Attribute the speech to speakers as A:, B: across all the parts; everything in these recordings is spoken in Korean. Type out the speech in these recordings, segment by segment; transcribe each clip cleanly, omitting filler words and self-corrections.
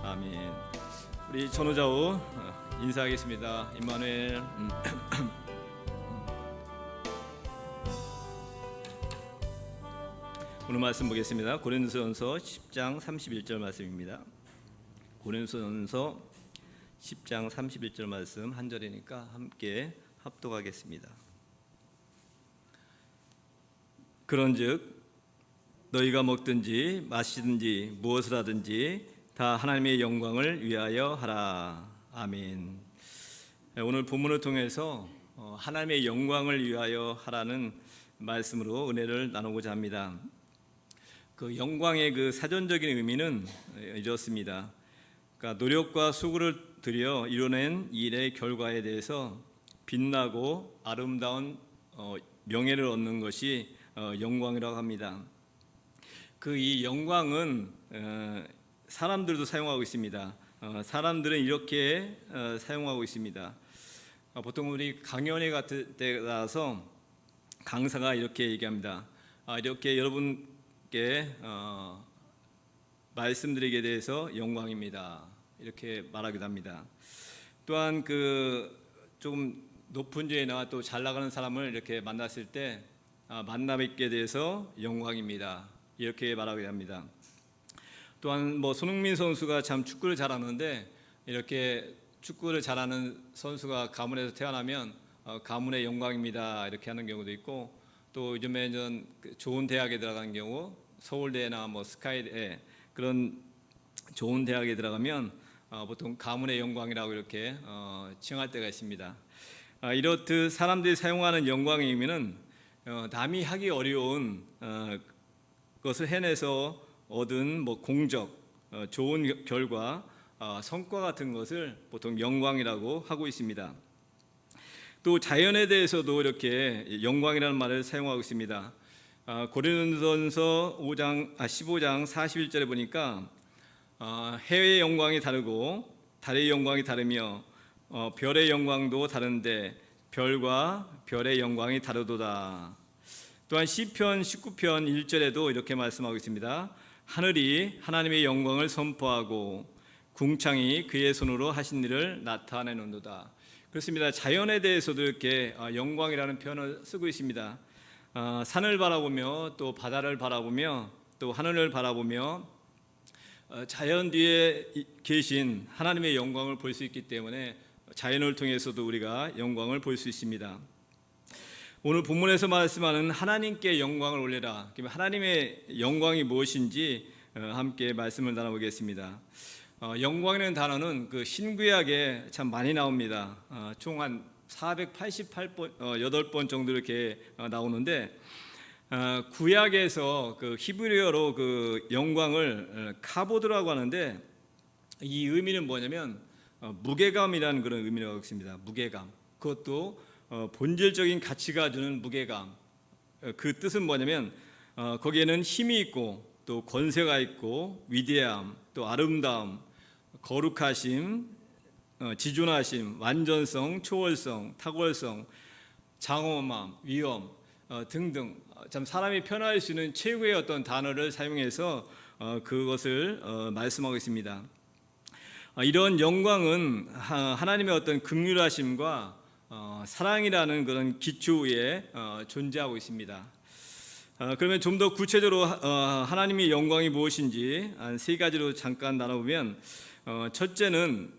A: 아멘. 우리 전우자우 인사하겠습니다. 임마누엘. 오늘 말씀 보겠습니다. 고린도전서 10장 31절 말씀입니다. 고린도전서 10장 31절 말씀 한 절이니까 함께 합독하겠습니다. 그런즉 너희가 먹든지 마시든지 무엇을 하든지 다 하나님의 영광을 위하여 하라. 아멘. 오늘 본문을 통해서 하나님의 영광을 위하여 하라는 말씀으로 은혜를 나누고자 합니다. 그 영광의 그 사전적인 의미는 이렇습니다. 그러니까 노력과 수고를 들여 이뤄낸 일의 결과에 대해서 빛나고 아름다운 명예를 얻는 것이 영광이라고 합니다. 그 이 영광은 사람들도 사용하고 있습니다. 사람들은 이렇게 사용하고 있습니다. 보통 우리 강연회 같은 때 나와서 강사가 이렇게 얘기합니다. 이렇게 여러분께 말씀드리게 돼서 영광입니다. 이렇게 말하기도 합니다. 또한 그 조금 높은 자리나 또 잘 나가는 사람을 이렇게 만났을 때 만나 뵙게 돼서 영광입니다. 이렇게 말하기도 합니다. 또한 손흥민 선수가 참 축구를 잘하는데 이렇게 축구를 잘하는 선수가 가문에서 태어나면 가문의 영광입니다. 이렇게 하는 경우도 있고, 또 요즘에는 좋은 대학에 들어가는 경우 서울대나 스카이대 그런 좋은 대학에 들어가면 보통 가문의 영광이라고 이렇게 칭할 때가 있습니다. 이렇듯 사람들이 사용하는 영광의 의미는 남이 하기 어려운 것을 해내서 얻은 공적, 좋은 결과, 성과 같은 것을 보통 영광이라고 하고 있습니다. 또 자연에 대해서도 이렇게 영광이라는 말을 사용하고 있습니다. 고린도전서 15장 41절에 보니까 해의 영광이 다르고 달의 영광이 다르며 별의 영광도 다른데 별과 별의 영광이 다르도다. 또한 시편 19편 1절에도 이렇게 말씀하고 있습니다. 하늘이 하나님의 영광을 선포하고 궁창이 그의 손으로 하신 일을 나타내는도다. 그렇습니다. 자연에 대해서도 이렇게 영광이라는 표현을 쓰고 있습니다. 산을 바라보며 또 바다를 바라보며 또 하늘을 바라보며 자연 뒤에 계신 하나님의 영광을 볼 수 있기 때문에 자연을 통해서도 우리가 영광을 볼 수 있습니다. 오늘 본문에서 말씀하는 하나님께 영광을 올려라. 하나님의 영광이 무엇인지 함께 말씀을 나눠보겠습니다. 영광이라는 단어는 그 신구약에 참 많이 나옵니다. 총 한 488번, 8번 정도 이렇게 나오는데 구약에서 그 히브리어로 그 영광을 카보드라고 하는데 이 의미는 뭐냐면 무게감이라는 그런 의미라고 있습니다. 무게감. 그것도 본질적인 가치가 주는 무게감. 그 뜻은 뭐냐면 거기에는 힘이 있고 또 권세가 있고 위대함, 또 아름다움, 거룩하심, 지존하심, 완전성, 초월성, 탁월성, 장엄함, 위엄 등등 참 사람이 표현할 수 있는 최고의 어떤 단어를 사용해서 그것을 말씀하고 있습니다. 이런 영광은 하나님의 어떤 긍휼하심과 사랑이라는 그런 기초 위에 존재하고 있습니다. 그러면 좀 더 구체적으로 하나님의 영광이 무엇인지 한 세 가지로 잠깐 나눠보면, 첫째는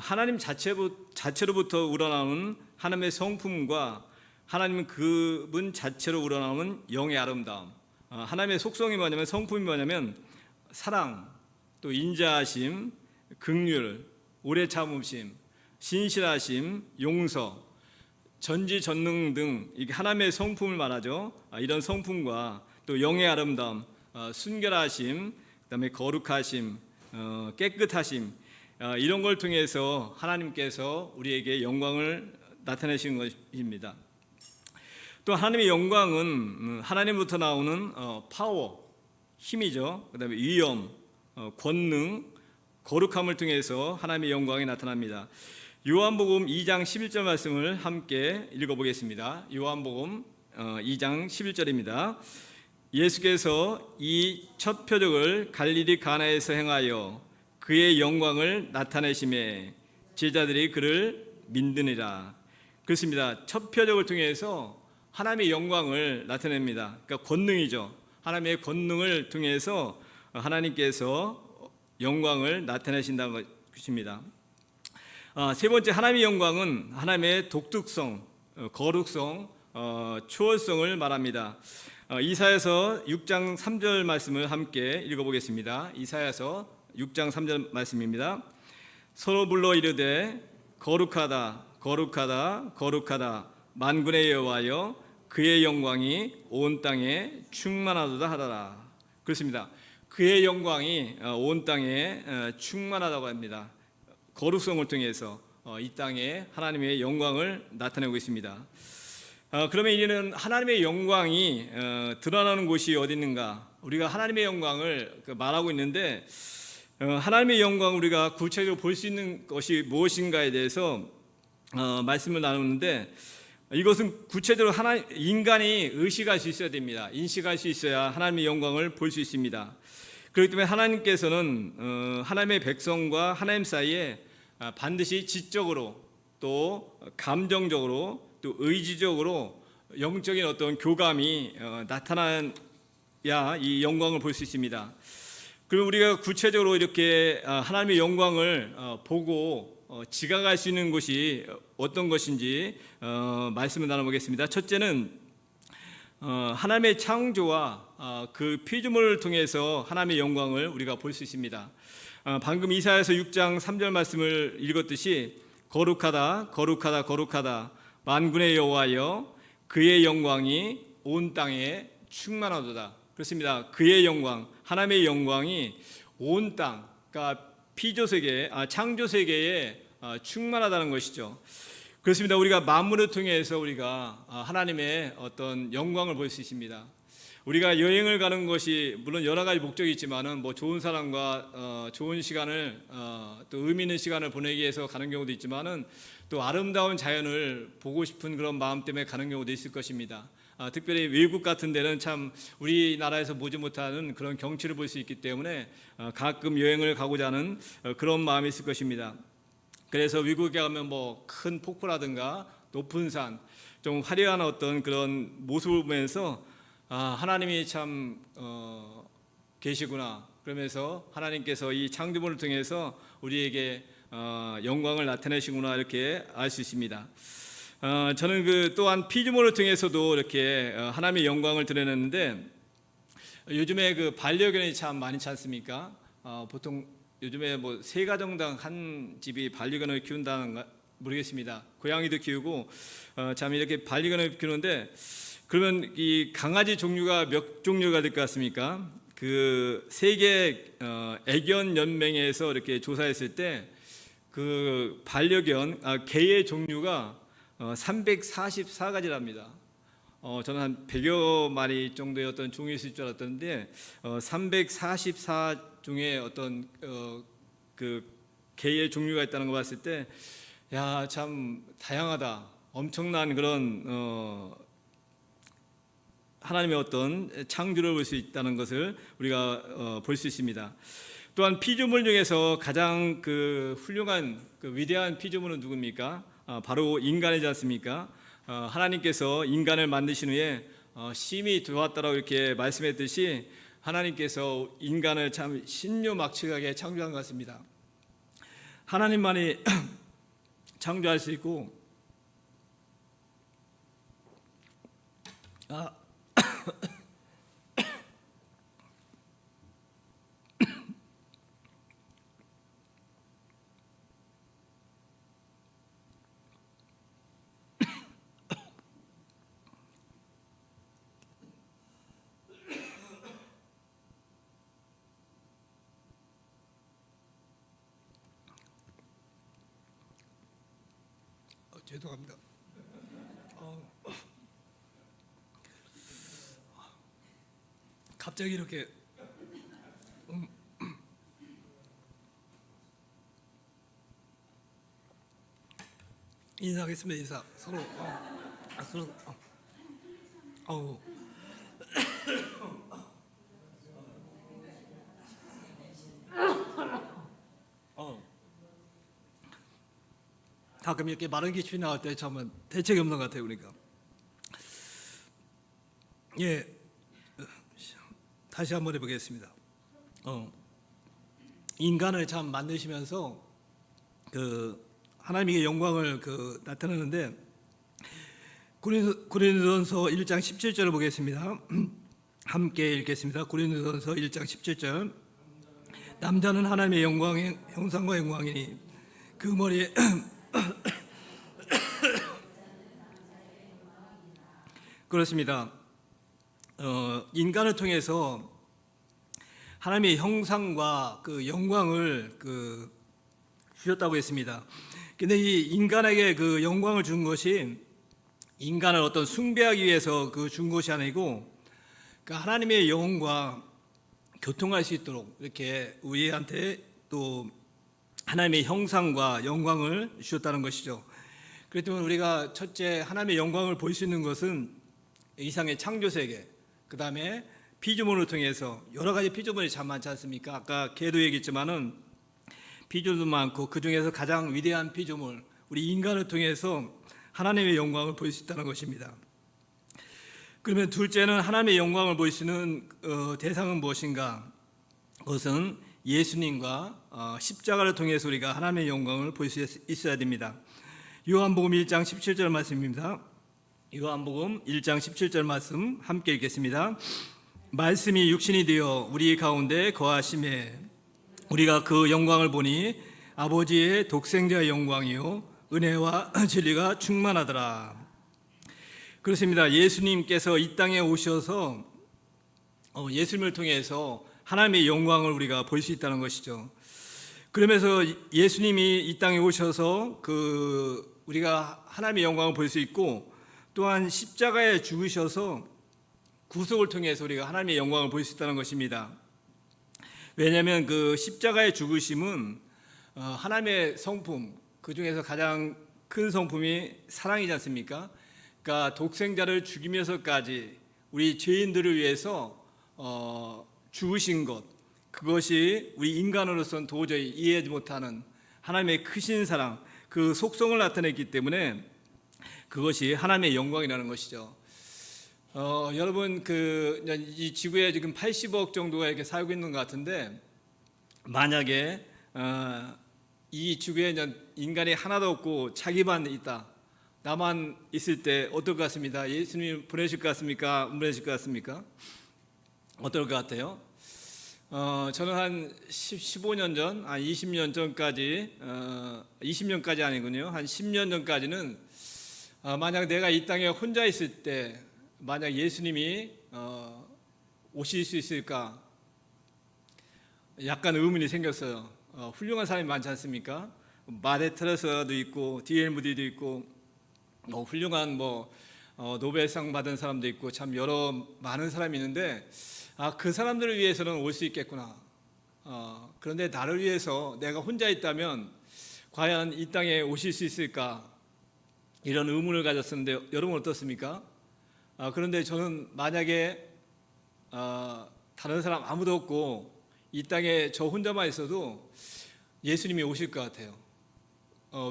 A: 하나님 자체로부터 우러나오는 하나님의 성품과 하나님 그분 자체로 우러나오는 영의 아름다움. 하나님의 속성이 뭐냐면, 성품이 뭐냐면 사랑, 또 인자하심, 긍휼, 오래 참으심, 신실하심, 용서, 전지전능 등 이게 하나님의 성품을 말하죠. 이런 성품과 또 영의 아름다움, 순결하심, 그다음에 거룩하심, 깨끗하심, 이런 걸 통해서 하나님께서 우리에게 영광을 나타내신 것입니다. 또 하나님의 영광은 하나님부터 나오는 파워, 힘이죠. 그다음에 위엄, 권능, 거룩함을 통해서 하나님의 영광이 나타납니다. 요한복음 2장 11절 말씀을 함께 읽어보겠습니다. 요한복음 2장 11절입니다. 예수께서 이 첫 표적을 갈릴리 가나에서 행하여 그의 영광을 나타내심에 제자들이 그를 믿느니라. 그렇습니다. 첫 표적을 통해서 하나님의 영광을 나타냅니다. 그러니까 권능이죠. 하나님의 권능을 통해서 하나님께서 영광을 나타내신다는 것입니다. 세 번째, 하나님의 영광은 하나님의 독특성, 거룩성, 초월성을 말합니다. 이사야서 6장 3절 말씀을 함께 읽어보겠습니다. 이사야서 6장 3절 말씀입니다. 서로 불러 이르되 거룩하다 거룩하다 거룩하다 만군의 여호와여 그의 영광이 온 땅에 충만하도다 하더라. 그렇습니다. 그의 영광이 온 땅에 충만하다고 합니다. 거룩성을 통해서 이 땅에 하나님의 영광을 나타내고 있습니다. 그러면 이제는 하나님의 영광이 드러나는 곳이 어디 있는가? 우리가 하나님의 영광을 말하고 있는데 하나님의 영광을 우리가 구체적으로 볼 수 있는 것이 무엇인가에 대해서 말씀을 나누는데, 이것은 구체적으로 인간이 의식할 수 있어야 됩니다. 인식할 수 있어야 하나님의 영광을 볼 수 있습니다. 그렇기 때문에 하나님께서는 하나님의 백성과 하나님 사이에 반드시 지적으로 또 감정적으로 또 의지적으로 영적인 어떤 교감이 나타나야 이 영광을 볼 수 있습니다. 그리고 우리가 구체적으로 이렇게 하나님의 영광을 보고 지각할 수 있는 것이 어떤 것인지 말씀을 나눠보겠습니다. 첫째는 하나님의 창조와 그 피조물을 통해서 하나님의 영광을 우리가 볼 수 있습니다. 방금 이사야서 6장 3절 말씀을 읽었듯이 거룩하다 거룩하다 거룩하다 만군의 여호와여 그의 영광이 온 땅에 충만하도다. 그렇습니다. 그의 영광, 하나님의 영광이 온 땅, 그러니까 피조세계, 창조세계에 충만하다는 것이죠. 그렇습니다. 우리가 만물을 통해서 우리가 하나님의 어떤 영광을 볼 수 있습니다. 우리가 여행을 가는 것이 물론 여러 가지 목적이 있지만은 좋은 사람과 좋은 시간을 또 의미 있는 시간을 보내기 위해서 가는 경우도 있지만은 또 아름다운 자연을 보고 싶은 그런 마음 때문에 가는 경우도 있을 것입니다. 특별히 외국 같은 데는 참 우리나라에서 보지 못하는 그런 경치를 볼 수 있기 때문에 가끔 여행을 가고자 하는 그런 마음이 있을 것입니다. 그래서 외국에 가면 큰 폭포라든가 높은 산, 좀 화려한 어떤 그런 모습을 보면서 하나님이 참 계시구나, 그러면서 하나님께서 이 창조물을 통해서 우리에게 영광을 나타내시구나, 이렇게 알 수 있습니다. 저는 또한 피조물을 통해서도 이렇게 하나님의 영광을 드러냈는데, 요즘에 반려견이 참 많지 않습니까? 보통 요즘에 세 가정당 한 집이 반려견을 키운다는 모르겠습니다. 고양이도 키우고 참 이렇게 반려견을 키우는데, 그러면 이 강아지 종류가 몇 종류가 될 것 같습니까? 그 세계 애견 연맹에서 이렇게 조사했을 때 그 반려견 개의 종류가 344가지랍니다. 저는 한 100여 마리 정도의 어떤 종이 있을 줄 알았던데 344종의 어떤 그 개의 종류가 있다는 거 봤을 때, 야, 참 다양하다, 엄청난 그런 하나님의 어떤 창조를 볼 수 있다는 것을 우리가 볼 수 있습니다. 또한 피조물 중에서 가장 훌륭한 위대한 피조물은 누굽니까? 바로 인간이지 않습니까? 하나님께서 인간을 만드신 후에 심히 좋았다라고 이렇게 말씀했듯이 하나님께서 인간을 참 신묘막측하게 창조한 것 같습니다. 하나님만이 창조할 수 있고 죄송합니다. 갑자기 이렇게 인사하겠습니다. 인사 서로
B: 가끔 이렇게 마른 기침이 나올 때 참은 대책이 없는 것 같아요, 그러니까. 예, 다시 한번 해보겠습니다. 인간을 참 만드시면서 그 하나님의 영광을 나타내는데, 고린도전서 1장 17절을 보겠습니다. 함께 읽겠습니다. 고린도전서 1장 17절. 남자는 하나님의 형상과 영광이니 그 머리에 그렇습니다. 인간을 통해서 하나님의 형상과 그 영광을 주셨다고 했습니다. 근데 이 인간에게 그 영광을 준 것이 인간을 어떤 숭배하기 위해서 준 것이 아니고, 하나님의 영과 교통할 수 있도록 이렇게 우리한테 또 하나님의 형상과 영광을 주셨다는 것이죠. 그렇기 때문에 우리가 첫째 하나님의 영광을 볼 수 있는 것은 이상의 창조세계, 그 다음에 피조물을 통해서 여러 가지 피조물이 참 많지 않습니까? 아까 개도 얘기했지만은 피조물도 많고 그 중에서 가장 위대한 피조물 우리 인간을 통해서 하나님의 영광을 볼 수 있다는 것입니다. 그러면 둘째는 하나님의 영광을 볼 수 있는 대상은 무엇인가? 그것은 예수님과 십자가를 통해서 우리가 하나님의 영광을 볼 수 있어야 됩니다. 요한복음 1장 17절 말씀입니다. 요한복음 1장 17절 말씀 함께 읽겠습니다. 말씀이 육신이 되어 우리 가운데 거하심에 우리가 그 영광을 보니 아버지의 독생자의 영광이요 은혜와 진리가 충만하더라. 그렇습니다. 예수님께서 이 땅에 오셔서 예수님을 통해서 하나님의 영광을 우리가 볼 수 있다는 것이죠. 그러면서 예수님이 이 땅에 오셔서 우리가 하나님의 영광을 볼 수 있고, 또한 십자가에 죽으셔서 구속을 통해서 우리가 하나님의 영광을 볼 수 있다는 것입니다. 왜냐하면 그 십자가의 죽으심은 하나님의 성품, 그 중에서 가장 큰 성품이 사랑이지 않습니까? 그러니까 독생자를 죽이면서까지 우리 죄인들을 위해서 죽으신 것, 그것이 우리 인간으로서는 도저히 이해하지 못하는 하나님의 크신 사랑, 그 속성을 나타냈기 때문에 그것이 하나님의 영광이라는 것이죠. 여러분 이 지구에 지금 80억 정도가 이렇게 살고 있는 것 같은데, 만약에 이 지구에 인간이 하나도 없고 자기만 있다, 나만 있을 때 어떨 것 같습니다. 예수님 보내실 것 같습니까? 안 보내실 것 같습니까? 어떨 것 같아요? 저는 한 15년 전, 한 20년 전까지, 20년까지 아니군요. 한 10년 전까지는 만약 내가 이 땅에 혼자 있을 때 만약 예수님이 오실 수 있을까? 약간 의문이 생겼어요. 훌륭한 사람이 많지 않습니까? 마데 테레사도 있고 D.L. 무디도 있고 훌륭한 노벨상 받은 사람도 있고 참 많은 사람이 있는데, 그 사람들을 위해서는 올 수 있겠구나. 그런데 나를 위해서 내가 혼자 있다면 과연 이 땅에 오실 수 있을까? 이런 의문을 가졌었는데 여러분 어떻습니까? 그런데 저는 만약에 다른 사람 아무도 없고 이 땅에 저 혼자만 있어도 예수님이 오실 것 같아요.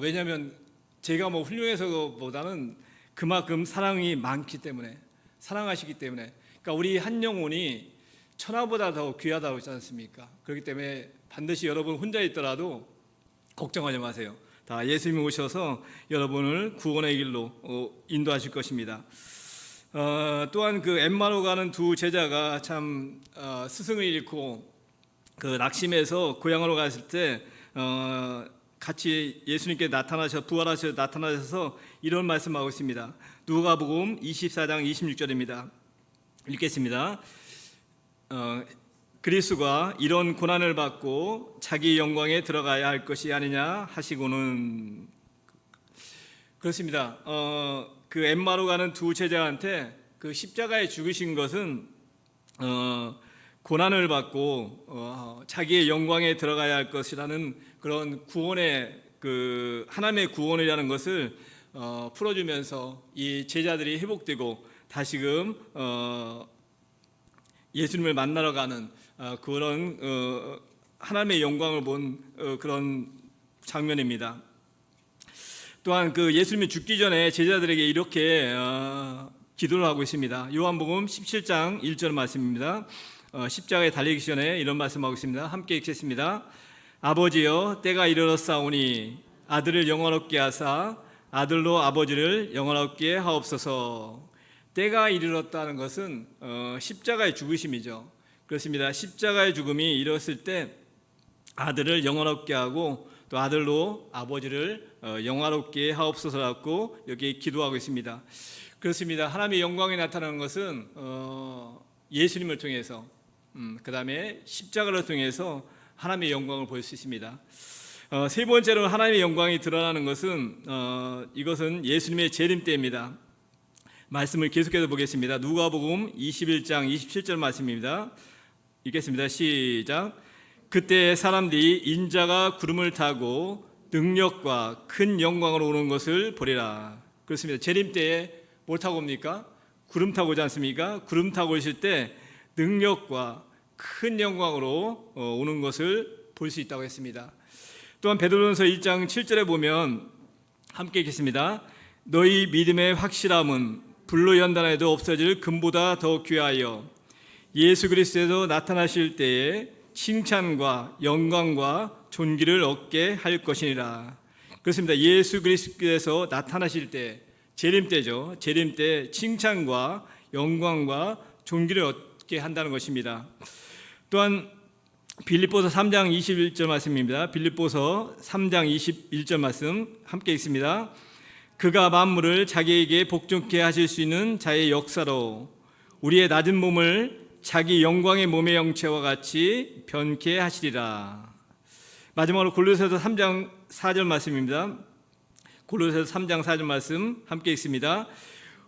B: 왜냐하면 제가 훌륭해서보다는 그만큼 사랑이 많기 때문에, 사랑하시기 때문에. 그러니까 우리 한 영혼이 천하보다 더 귀하다고 했지 않습니까? 그렇기 때문에 반드시 여러분 혼자 있더라도 걱정하지 마세요. 다 예수님이 오셔서 여러분을 구원의 길로 인도하실 것입니다. 또한 엠마오 가는 두 제자가 참 스승을 잃고 낙심해서 고향으로 갔을 때 같이 예수님께 부활하셔서 나타나셔서 이런 말씀하고 있습니다. 누가복음 24장 26절입니다. 읽겠습니다. 그리스도가 이런 고난을 받고 자기 영광에 들어가야 할 것이 아니냐 하시고는. 그렇습니다. 엠마오 가는 두 제자한테 십자가에 죽으신 것은 고난을 받고 자기의 영광에 들어가야 할 것이라는 그런 구원의 하나님의 구원이라는 것을 풀어주면서 이 제자들이 회복되고 다시금 예수님을 만나러 가는 그런 하나님의 영광을 본 그런 장면입니다.
A: 또한 그 예수님이 죽기 전에 제자들에게 이렇게 기도를 하고 있습니다. 요한복음 17장 1절 말씀입니다. 십자가에 달리기 전에 이런 말씀하고 있습니다. 함께 읽겠습니다. 아버지여, 때가 이르렀사오니 아들을 영원롭게 하사 아들로 아버지를 영원롭게 하옵소서. 때가 이르렀다는 것은 십자가의 죽으심이죠. 그렇습니다. 십자가의 죽음이 이뤘을 때 아들을 영원롭게 하고 또 아들로 아버지를 영화롭게 하옵소서라고 여기 기도하고 있습니다. 그렇습니다. 하나님의 영광이 나타나는 것은 예수님을 통해서 그 다음에 십자가를 통해서 하나님의 영광을 볼 수 있습니다. 세 번째로 하나님의 영광이 드러나는 것은 이것은 예수님의 재림 때입니다. 말씀을 계속해서 보겠습니다. 누가복음 21장 27절 말씀입니다. 읽겠습니다. 시작. 그때 사람들이 인자가 구름을 타고 능력과 큰 영광으로 오는 것을 보리라. 그렇습니다. 재림 때에 뭘 타고 옵니까? 구름 타고 오지 않습니까? 구름 타고 오실 때 능력과 큰 영광으로 오는 것을 볼 수 있다고 했습니다. 또한 베드로전서 1장 7절에 보면 함께 읽겠습니다. 너희 믿음의 확실함은 불로 연단해도 없어질 금보다 더 귀하여 예수 그리스도에서 나타나실 때에 칭찬과 영광과 존귀를 얻게 할 것이니라. 그렇습니다. 예수 그리스도에서 나타나실 때, 재림 때죠. 재림 때 칭찬과 영광과 존귀를 얻게 한다는 것입니다. 또한 빌립보서 3장 21절 말씀입니다. 빌립보서 3장 21절 말씀 함께 읽습니다. 그가 만물을 자기에게 복종케 하실 수 있는 자의 역사로 우리의 낮은 몸을 자기 영광의 몸의 형체와 같이 변케 하시리라. 마지막으로 골로새서 3장 4절 말씀입니다. 골로새서 3장 4절 말씀 함께 읽습니다.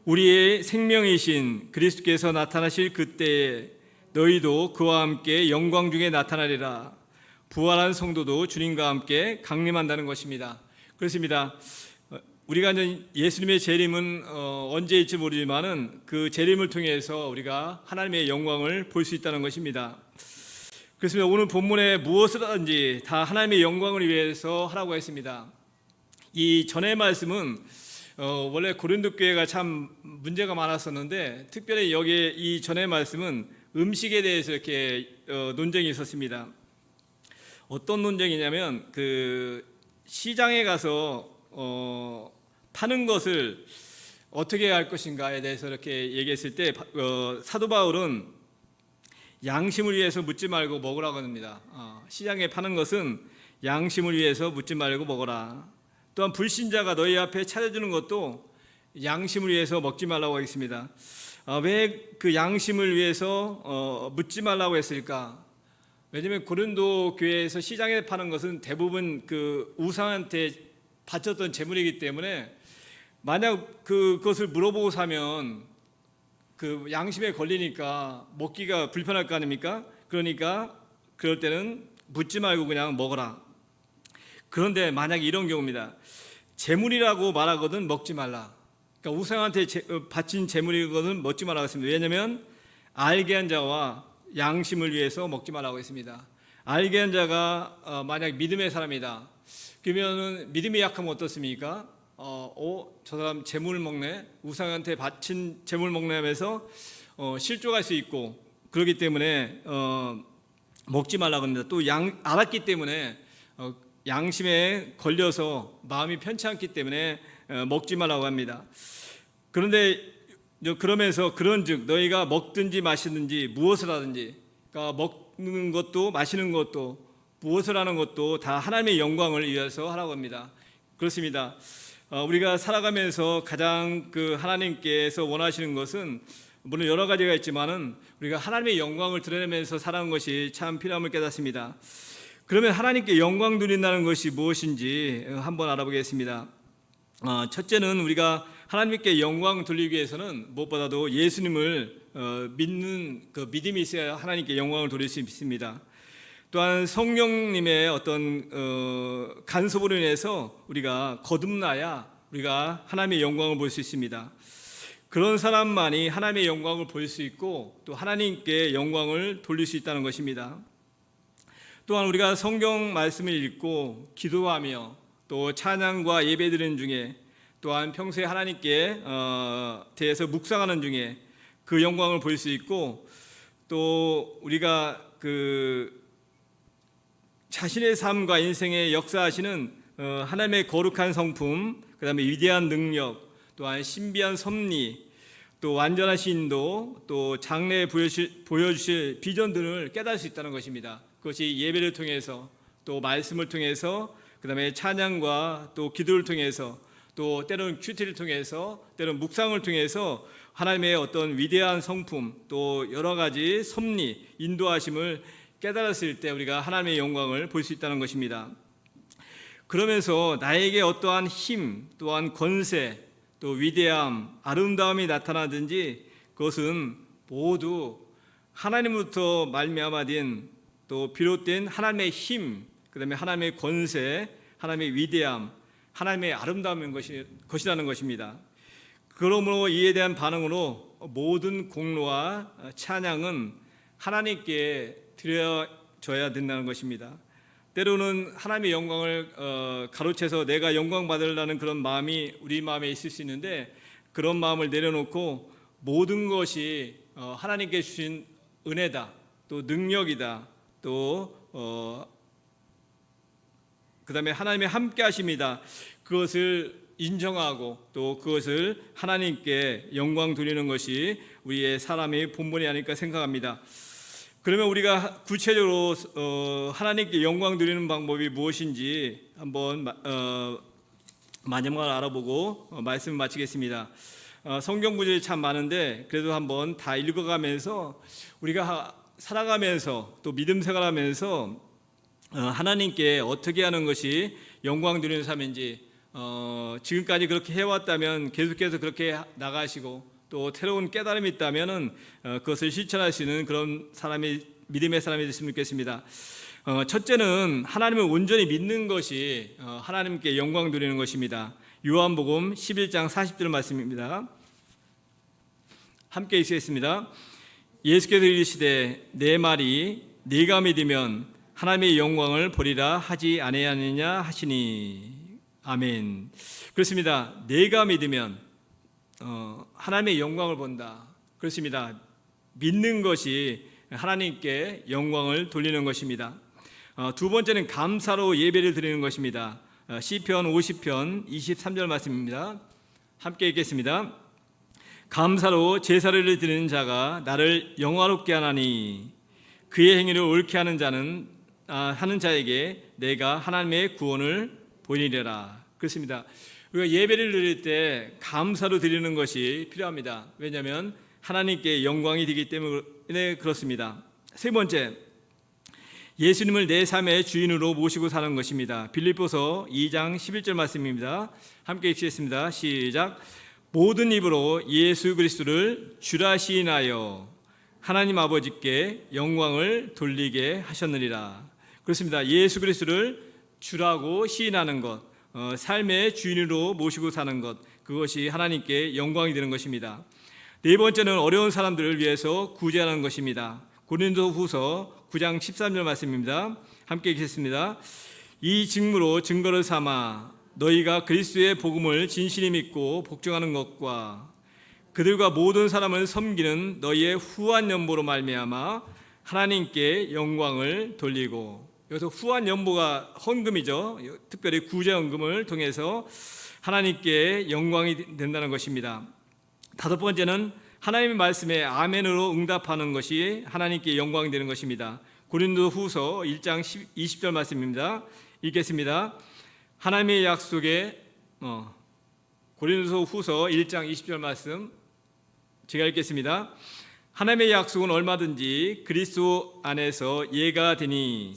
A: 우리의 생명이신 그리스도께서 나타나실 그때에 너희도 그와 함께 영광 중에 나타나리라. 부활한 성도도 주님과 함께 강림한다는 것입니다. 그렇습니다. 우리가 이제 예수님의 재림은 언제일지 모르지만은 그 재림을 통해서 우리가 하나님의 영광을 볼 수 있다는 것입니다. 그렇습니다. 오늘 본문에 무엇을 하든지 다 하나님의 영광을 위해서 하라고 했습니다. 이 전의 말씀은 원래 고린도 교회가 참 문제가 많았었는데 특별히 여기에 이 전의 말씀은 음식에 대해서 이렇게 논쟁이 있었습니다. 어떤 논쟁이냐면 그 시장에 가서 파는 것을 어떻게 할 것인가에 대해서 이렇게 얘기했을 때 사도 바울은 양심을 위해서 묻지 말고 먹으라고 합니다. 시장에 파는 것은 양심을 위해서 묻지 말고 먹어라. 또한 불신자가 너희 앞에 차려주는 것도 양심을 위해서 먹지 말라고 하겠습니다. 왜 그 양심을 위해서 묻지 말라고 했을까? 왜냐하면 고린도 교회에서 시장에 파는 것은 대부분 그 우상한테 바쳤던 재물이기 때문에 만약 그것을 물어보고 사면 그 양심에 걸리니까 먹기가 불편할 거 아닙니까? 그러니까 그럴 때는 묻지 말고 그냥 먹어라. 그런데 만약 이런 경우입니다. 재물이라고 말하거든 먹지 말라. 그러니까 우상한테 바친 재물이거든 먹지 말라고 했습니다. 왜냐하면 알게 한 자와 양심을 위해서 먹지 말라고 했습니다. 알게 한 자가 만약 믿음의 사람이다. 그러면은 믿음이 약하면 어떻습니까? 저 사람 재물 먹네, 우상한테 바친 재물 먹네 하면서 실족할 수 있고 그렇기 때문에 먹지 말라고 합니다. 또 알았기 때문에 양심에 걸려서 마음이 편치 않기 때문에 먹지 말라고 합니다. 그런데 그러면서 그런즉 너희가 먹든지 마시든지 무엇을 하든지, 그러니까 먹는 것도 마시는 것도 무엇을 하는 것도 다 하나님의 영광을 위해서 하라고 합니다. 그렇습니다. 우리가 살아가면서 가장 그 하나님께서 원하시는 것은 물론 여러 가지가 있지만은 우리가 하나님의 영광을 드러내면서 살아가는 것이 참 필요함을 깨닫습니다. 그러면 하나님께 영광 드린다는 것이 무엇인지 한번 알아보겠습니다. 첫째는 우리가 하나님께 영광 돌리기 위해서는 무엇보다도 예수님을 믿는 그 믿음이 있어야 하나님께 영광을 돌릴 수 있습니다. 또한 성령님의 어떤 간섭으로 인해서 우리가 거듭나야 우리가 하나님의 영광을 볼 수 있습니다. 그런 사람만이 하나님의 영광을 볼 수 있고 또 하나님께 영광을 돌릴 수 있다는 것입니다. 또한 우리가 성경 말씀을 읽고 기도하며 또 찬양과 예배드리는 중에, 또한 평소에 하나님께 대해서 묵상하는 중에 그 영광을 볼 수 있고, 또 우리가 그 자신의 삶과 인생에 역사하시는 하나님의 거룩한 성품, 그 다음에 위대한 능력, 또한 신비한 섭리, 또 완전하신 인도, 또 장래에 보여주실 비전들을 깨달을 수 있다는 것입니다. 그것이 예배를 통해서, 또 말씀을 통해서, 그 다음에 찬양과 또 기도를 통해서, 또 때로는 큐티를 통해서, 때로는 묵상을 통해서 하나님의 어떤 위대한 성품, 또 여러 가지 섭리, 인도하심을 깨달았을 때 우리가 하나님의 영광을 볼 수 있다는 것입니다. 그러면서 나에게 어떠한 힘, 또한 권세, 또 위대함, 아름다움이 나타나든지 그것은 모두 하나님부터 말미암아진, 또 비롯된 하나님의 힘, 그 다음에 하나님의 권세, 하나님의 위대함, 하나님의 아름다움인 것이라는 것입니다. 그러므로 이에 대한 반응으로 모든 공로와 찬양은 하나님께 드려져야 된다는 것입니다. 때로는 하나님의 영광을 가로채서 내가 영광 받으려는 그런 마음이 우리 마음에 있을 수 있는데, 그런 마음을 내려놓고 모든 것이 하나님께 주신 은혜다, 또 능력이다, 또 그 다음에 하나님의 함께 하심이다, 그것을 인정하고 또 그것을 하나님께 영광 돌리는 것이 우리의 사람의 본분이 아닐까 생각합니다. 그러면 우리가 구체적으로 하나님께 영광 드리는 방법이 무엇인지 한번 마지막으로 알아보고 말씀을 마치겠습니다. 성경 구절이 참 많은데 그래도 한번 다 읽어가면서 우리가 살아가면서 또 믿음 생활하면서 하나님께 어떻게 하는 것이 영광 드리는 삶인지, 지금까지 그렇게 해왔다면 계속해서 그렇게 나가시고, 또 새로운 깨달음이 있다면 그것을 실천할 수 있는 그런 사람이, 믿음의 사람이 됐으면 좋겠습니다. 첫째는 하나님을 온전히 믿는 것이 하나님께 영광 돌리는 것입니다. 요한복음 11장 40절 말씀입니다. 함께 읽겠습니다. 예수께서 이르시되 내 말이 네가 믿으면 하나님의 영광을 보리라 하지 아니하느냐 하시니. 아멘. 그렇습니다. 내가 믿으면 하나님의 영광을 본다. 그렇습니다. 믿는 것이 하나님께 영광을 돌리는 것입니다. 두 번째는 감사로 예배를 드리는 것입니다. 시편 50편 23절 말씀입니다. 함께 읽겠습니다. 감사로 제사를 드리는 자가 나를 영화롭게 하나니 그의 행위를 옳게 하는 자에게 내가 하나님의 구원을 보이리라. 그렇습니다. 우리가 예배를 드릴 때 감사로 드리는 것이 필요합니다. 왜냐하면 하나님께 영광이 되기 때문에 그렇습니다. 세 번째, 예수님을 내 삶의 주인으로 모시고 사는 것입니다. 빌립보서 2장 11절 말씀입니다. 함께 읽겠습니다. 시작. 모든 입으로 예수 그리스도를 주라 시인하여 하나님 아버지께 영광을 돌리게 하셨느니라. 그렇습니다. 예수 그리스도를 주라고 시인하는 것, 삶의 주인으로 모시고 사는 것, 그것이 하나님께 영광이 되는 것입니다. 네 번째는 어려운 사람들을 위해서 구제하는 것입니다. 고린도후서 9장 13절 말씀입니다. 함께 읽겠습니다. 이 직무로 증거를 삼아 너희가 그리스도의 복음을 진실히 믿고 복종하는 것과 그들과 모든 사람을 섬기는 너희의 후한 연보로 말미암아 하나님께 영광을 돌리고. 여기서 후한 연보가 헌금이죠. 특별히 구제헌금을 통해서 하나님께 영광이 된다는 것입니다. 다섯 번째는 하나님의 말씀에 아멘으로 응답하는 것이 하나님께 영광이 되는 것입니다. 고린도후서 1장 20절 말씀입니다. 읽겠습니다. 하나님의 약속에 고린도후서 1장 20절 말씀 제가 읽겠습니다. 하나님의 약속은 얼마든지 그리스도 안에서 예가 되니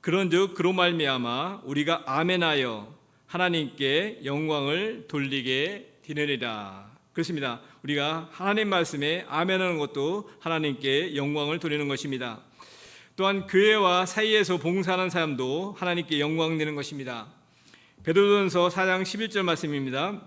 A: 그런즉 그로 말미암아 우리가 아멘하여 하나님께 영광을 돌리게 되느니라. 그렇습니다. 우리가 하나님 말씀에 아멘하는 것도 하나님께 영광을 돌리는 것입니다. 또한 교회와 사이에서 봉사하는 사람도 하나님께 영광 되는 것입니다. 베드로전서 4장 11절 말씀입니다.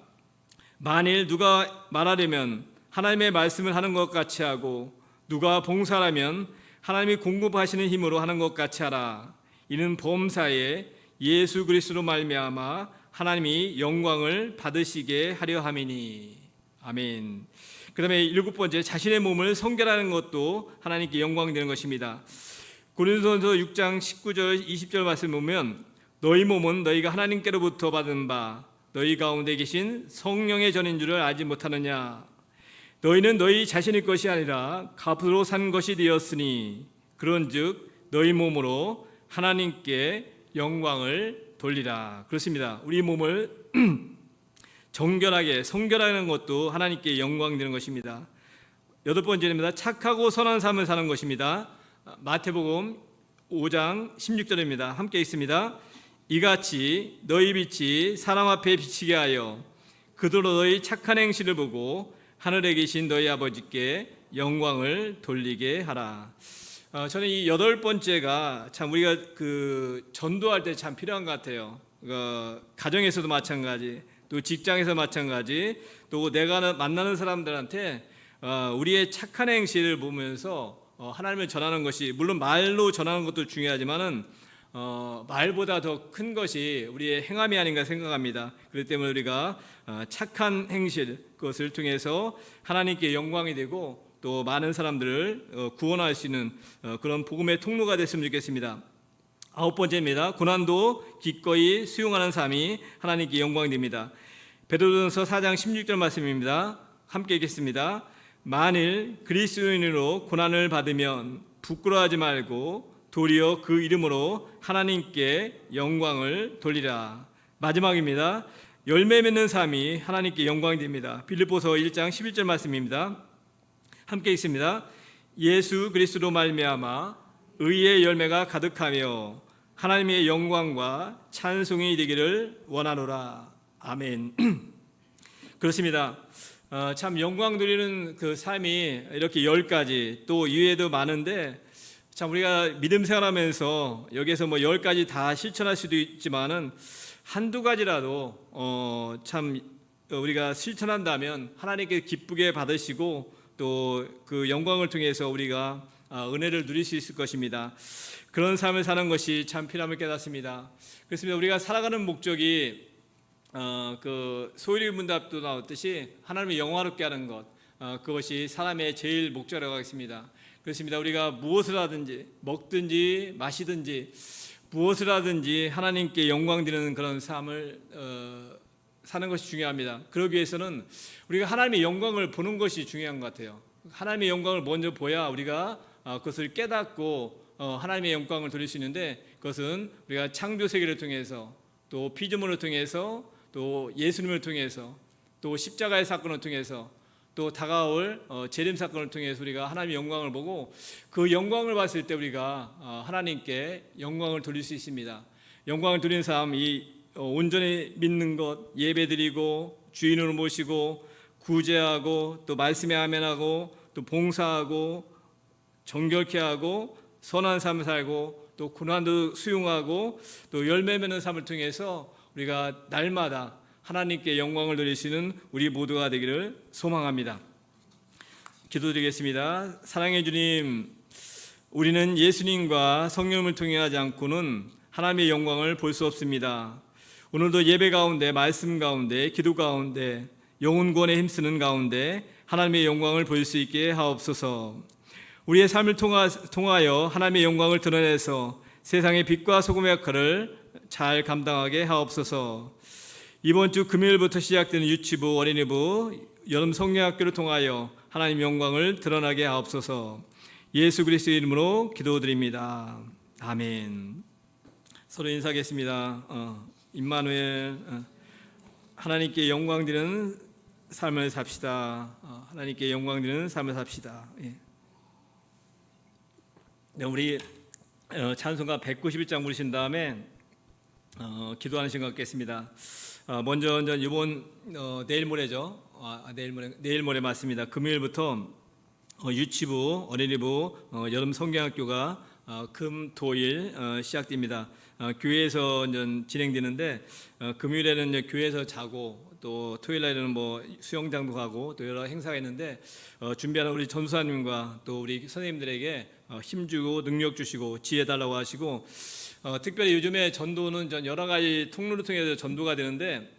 A: 만일 누가 말하려면 하나님의 말씀을 하는 것 같이 하고 누가 봉사하면 하나님이 공급하시는 힘으로 하는 것 같이 하라. 이는 범사에 예수 그리스도로 말미암아 하나님이 영광을 받으시게 하려 함이니. 아멘. 그 다음에 7번째, 자신의 몸을 성결하는 것도 하나님께 영광 되는 것입니다. 고린도전서 6장 19절 20절 말씀 보면 너희 몸은 너희가 하나님께로부터 받은 바 너희 가운데 계신 성령의 전인 줄을 알지 못하느냐. 너희는 너희 자신의 것이 아니라 값으로 산 것이 되었으니 그런즉 너희 몸으로 하나님께 영광을 돌리라. 그렇습니다. 우리 몸을 정결하게 성결하는 것도 하나님께 영광 되는 것입니다. 8번째입니다. 착하고 선한 삶을 사는 것입니다. 마태복음 5장 16절입니다. 함께 읽습니다. 이같이 너희 빛이 사람 앞에 비치게 하여 그들로 너희 착한 행실을 보고 하늘에 계신 너희 아버지께 영광을 돌리게 하라. 저는 이 8번째가 참 우리가 전도할 때 참 필요한 것 같아요. 가정에서도 마찬가지, 또 직장에서 마찬가지, 또 내가 만나는 사람들한테 우리의 착한 행실을 보면서 하나님을 전하는 것이, 물론 말로 전하는 것도 중요하지만은 말보다 더 큰 것이 우리의 행함이 아닌가 생각합니다. 그렇기 때문에 우리가 착한 행실, 그것을 통해서 하나님께 영광이 되고 또 많은 사람들을 구원할 수 있는 그런 복음의 통로가 됐으면 좋겠습니다. 9번째입니다. 고난도 기꺼이 수용하는 삶이 하나님께 영광이 됩니다. 베드로전서 4장 16절 말씀입니다. 함께 읽겠습니다. 만일 그리스도인으로 고난을 받으면 부끄러워하지 말고 도리어 그 이름으로 하나님께 영광을 돌리라. 마지막입니다. 열매 맺는 삶이 하나님께 영광이 됩니다. 빌립보서 1장 11절 말씀입니다. 함께 읽습니다. 예수 그리스도로 말미암아 의의 열매가 가득하며 하나님의 영광과 찬송이 되기를 원하노라. 아멘. 그렇습니다. 참 영광 돌리는 그 삶이 이렇게 10가지, 또 이외에도 많은데 참 우리가 믿음 생활하면서 여기에서 뭐 10가지 다 실천할 수도 있지만은 한두 가지라도 참 우리가 실천한다면 하나님께 기쁘게 받으시고 또 그 영광을 통해서 우리가 은혜를 누릴 수 있을 것입니다. 그런 삶을 사는 것이 참 필요함을 깨닫습니다. 그렇습니다. 우리가 살아가는 목적이 그 소유리 문답도 나왔듯이 하나님을 영화롭게 하는 것, 그것이 사람의 제일 목적이라고 하겠습니다. 그렇습니다. 우리가 무엇을 하든지 먹든지 마시든지 무엇을 하든지 하나님께 영광 드리는 그런 삶을 사는 것이 중요합니다. 그러기 위해서는 우리가 하나님의 영광을 보는 것이 중요한 것 같아요. 하나님의 영광을 먼저 보야 우리가 그것을 깨닫고 하나님의 영광을 돌릴 수 있는데, 그것은 우리가 창조 세계를 통해서 또 피조물을 통해서 또 예수님을 통해서 또 십자가의 사건을 통해서 또 다가올 재림 사건을 통해서 우리가 하나님의 영광을 보고 그 영광을 봤을 때 우리가 하나님께 영광을 돌릴 수 있습니다. 영광을 돌리는 삶, 이 온전히 믿는 것, 예배드리고 주인으로 모시고 구제하고 또 말씀에 아멘하고 또 봉사하고 정결케 하고 선한 삶을 살고 또 고난도 수용하고 또 열매 맺는 삶을 통해서 우리가 날마다 하나님께 영광을 돌리시는 우리 모두가 되기를 소망합니다. 기도드리겠습니다. 사랑해 주님, 우리는 예수님과 성령을 통해 하지 않고는 하나님의 영광을 볼 수 없습니다. 오늘도 예배 가운데, 말씀 가운데, 기도 가운데, 영혼 구원에 힘쓰는 가운데 하나님의 영광을 볼 수 있게 하옵소서. 우리의 삶을 통하여 하나님의 영광을 드러내서 세상의 빛과 소금의 역할을 잘 감당하게 하옵소서. 이번 주 금요일부터 시작되는 유치부, 어린이부, 여름 성령학교를 통하여 하나님의 영광을 드러나게 하옵소서. 예수 그리스도의 이름으로 기도드립니다. 아멘. 서로 인사하겠습니다. 임마누엘, 하나님께 영광 드리는 삶을 삽시다. 하나님께 영광 드리는 삶을 삽시다. 예. 네, 우리 찬송가 191장 부르신 다음에 기도하는 시간 갖겠습니다. 먼저 이번 내일 모레죠. 내일 모레 맞습니다. 금요일부터 유치부, 어린이부, 여름 성경학교가 금, 토일 시작됩니다. 교회에서 진행되는데 금요일에는 교회에서 자고 또 토요일 날에는 뭐 수영장도 가고 또 여러 행사가 있는데 준비하는 우리 전수사님과 또 우리 선생님들에게 힘주고 능력 주시고 지혜 달라고 하시고 특별히 요즘에 전도는 전 여러 가지 통로를 통해서 전도가 되는데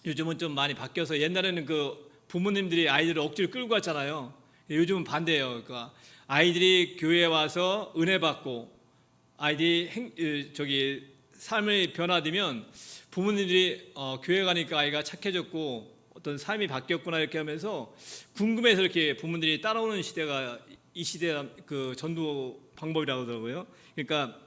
A: 요즘은 좀 많이 바뀌어서 옛날에는 그 부모님들이 아이들을 억지로 끌고 갔잖아요. 요즘은 반대예요. 그러니까 아이들이 교회에 와서 은혜 받고 아이들이 삶의 변화되면 부모님들이 교회 가니까 아이가 착해졌고 어떤 삶이 바뀌었구나 이렇게 하면서 궁금해서 이렇게 부모들이 따라오는 시대가 이 시대 그 전도 방법이라고 하더라고요. 그러니까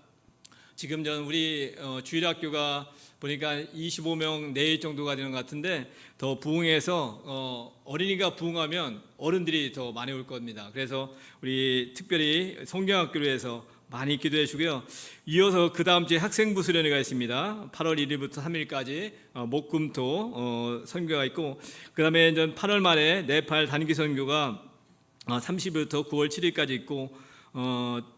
A: 지금 전 우리 주일학교가 보니까 25명 내일 정도가 되는 것 같은데 더 부흥해서 어린이가 부흥하면 어른들이 더 많이 올 겁니다. 그래서 우리 특별히 성경학교로 해서 많이 기도해 주고요. 이어서 그 다음 주에 학생부 수련회가 있습니다. 8월 1일부터 3일까지 목금토 선교가 있고 그 다음에 8월 말에 네팔 단기 선교가 30일부터 9월 7일까지 있고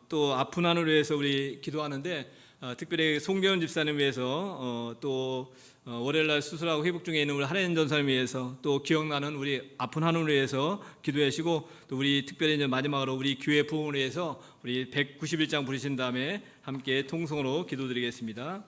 A: 또 아픈 한우를 위해서 우리 기도하는데 특별히 송재훈 집사님 위해서 또 월요일날 수술하고 회복 중에 있는 우리 한혜연 전사님 위해서 또 기억나는 우리 아픈 한우를 위해서 기도해 주시고 또 우리 특별히 이제 마지막으로 우리 교회 부흥을 위해서 우리 191장 부르신 다음에 함께 통성으로 기도드리겠습니다.